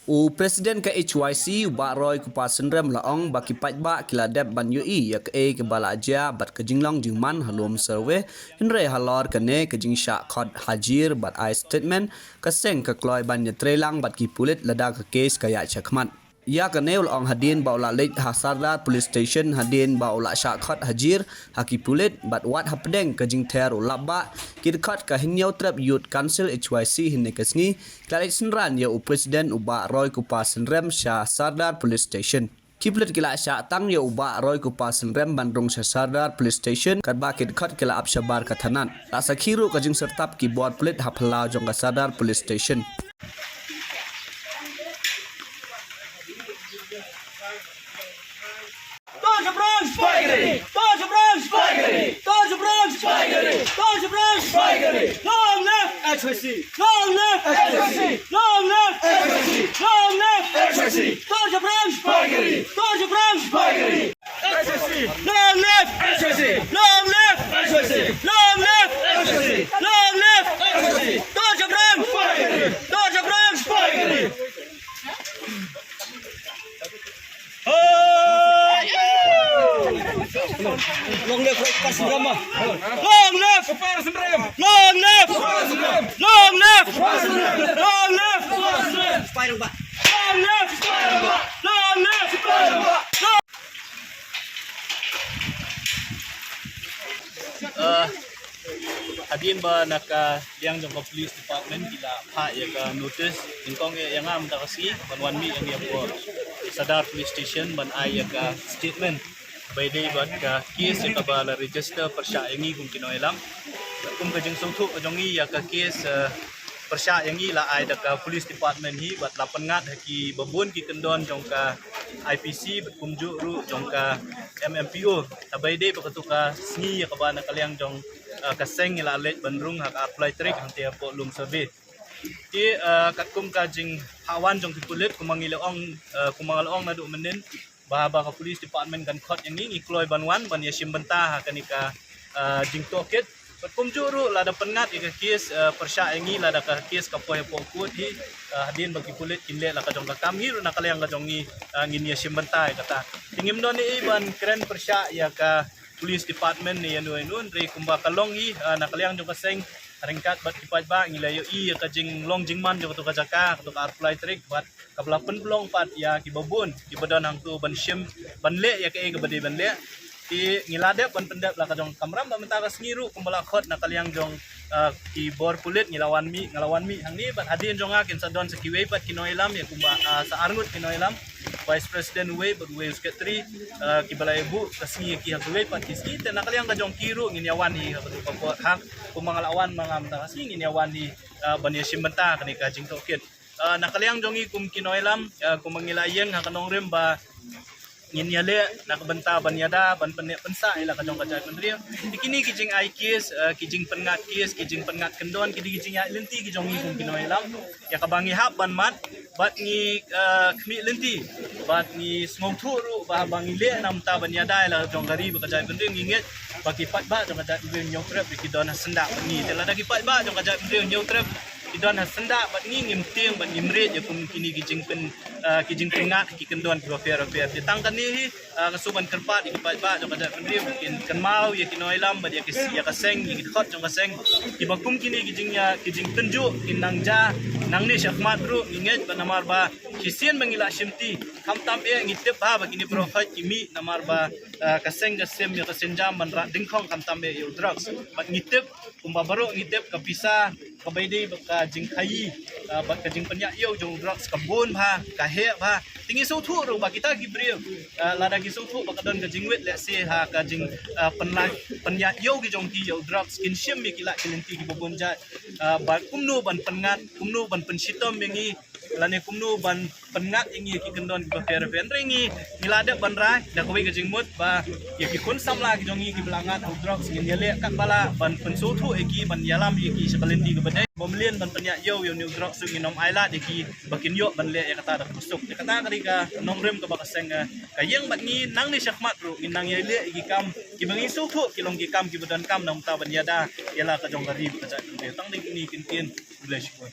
Presiden ke HYC Baroy Kupasan Rem Laong baki pajba kiladep ban UI ya ke bala aja bat ke jinglong jingman halum survey hinre halor kene ke jing syak khod hajir bat I statement ke seng ke kloy ban nyetrelang bat ki pulit lada ke kes kaya chakmat ya kene ulong hadin baula lej hasarda police station hadin baula syak khod hajir haki pulit bat wat hapdeng ke jing ter ulaba kir khod ke hinyau trap youth council HYC hinne kesngi kalej senran ya presiden uba Roy Kupasan Rem Shah Sardar Police Station. Kiplet kila syak tang ya uba Roy Kupasan Rem Bandung Shah Sardar Police Station kat bakit khot kila absyabar katanan. Lasa khiru kajing sertap keyboard plate haphalau jong Sardar Police Station. Todos brancos, Spaghetti! Todos brancos, Spaghetti! Todos brancos, Spaghetti! Todos brancos, Spaghetti! Long left, HYC! Long left, HYC! Long left, HYC! Long left, HYC! Todos brancos, Spaghetti! Todos brancos, Spaghetti! HYC! Long left, HYC! Long left, HYC! Long left, HYC! Long left, HYC! Todos brancos, Spaghetti! Todos brancos, Spaghetti! Long left, Kupasan Rem. Long left, Kupasan Rem. Long left, Kupasan Rem. Long left, Kupasan Rem. Long left, Kupasan Rem. Spider back. Long left, Spider back. Long left, Spider back. Hadin ba naka liang jong police department kila pa ya ka notice ingkong yang am ta kasi banwan mi yang po Sadar police station ban ay ka statement by day ban ka case ka bala register persya yangi kung kinoilam kung kajing sungtu jongi ya ka case persya yangi la ay ka police department hi bat lapan ngat ki babun ki kendon jong ka IPC kumju ru jong ka MMPO by day ba ka sngi ya ka ba nakaliang jong kaseng ila let bandrung hak apply trick hanti po lum survey ti katkum kajing hawan jong kipulit kumangilaong na do menen bahaba ka police department kan khot yang ni kloy banwan ban yasim bentah kanika jing toket katkum juru lada pengat ika kes persya yangi lada ka kes ka poe po kut hi hadin bagi pulit kinle la ka jong ka kam hiru nakalayang ka jong ni ngin yasim bentah kata tingim don ni ban keren persya ya ka police department ni anu re kumba kalong hi nakaliang jong kaseng ringkat bat kipat ba ngilayo i ka jing long jingman jong to ka jaka to ka apply trick bat kabla penplong pat ya ki babun ki badan hang tu ban shim ban le ya ka e bade ban le ti ngilade ban pendap la ka jong kamram ba mentara sengiru kumbala khot nakaliang jong ki bor pulit ngalawan mi hang ni bat hadin jong akin sa don sa kiwe pat kinoilam ya kumba sa arngut kinoilam Vice President Wei but Wei Secretary kibalay bu kasngi ki hakuwe pat kiski te nakaliang ka jong kiru nginiawan ni kapot hak kumangalawan mga mtakasi nginiawan ni banyasim benta kani ka jing tokit nakaliang jongi kum kinoilam kumangilayeng hakanong rim ba nginyale nakabenta banyada ban pensa ila ka jong ka jai menteri dikini kijing ai kes kijing pengat kendon kijing ya lenti ki jongi kum kinoilam ya kabangi hap ban mat bat ni kmi lenti bat ni smong thuru ba bangi le nam ta banyada ila jong gari ka jai menteri nginget baki pat ba jong ka jai menteri nyotrep ki don sendak ni tela dagi pat ba jong ka jai menteri nyotrep idon hasenda bat ngim ting bat ngimret ya kum kini kijing pengat ki kendon ki fair tangkan ni kasuban kerpat ki pat ba jong kada pendri mungkin kenmau ya kinoilam bat ya kaseng ki khot jong kaseng ki bakum kini kijing tenju kinangja nang ni syakmat ru inget bat namar ba kisien mangila shimti kam tam e ngitep ba kini profit kimi namar ba kaseng gasem ya kasenjam ban ra dingkhong kam tam e drugs bat ngitep kumba baro ngitep kapisa kabayde ka jing khai bat ka jing penyak yo jong drugs kabun ba kahe ba tingi so thu ro ba kita gibril lada gi so thu ba kadon ka jing wet let's say ha ka jing penyak yo gi jong ki yo drugs kin shim mi kila kilenti gi bobon ja ba kumnu ban pengat kumnu ban pensitom mengi lane kumnu ban pengat ingi ki kendon ki fair ringi milada ban ra da ko ga jing mut ba ya ki kun samla gi jong ki belangat drugs ngin yele kak bala ban penso thu eki ban yalam ki sekalenti ke badai bomlien ban penyak yo new drugs nginom aila deki bakin yo ban le ya kata da busuk ya kata ka nong rem ka bakaseng kayeng bat ni nang ni syakmat ru nginang yele ki kam ki bangi so thu ki long ki kam ki badan kam nam ta ban yada yala ka jong gari ka ja tang ni kin kin relation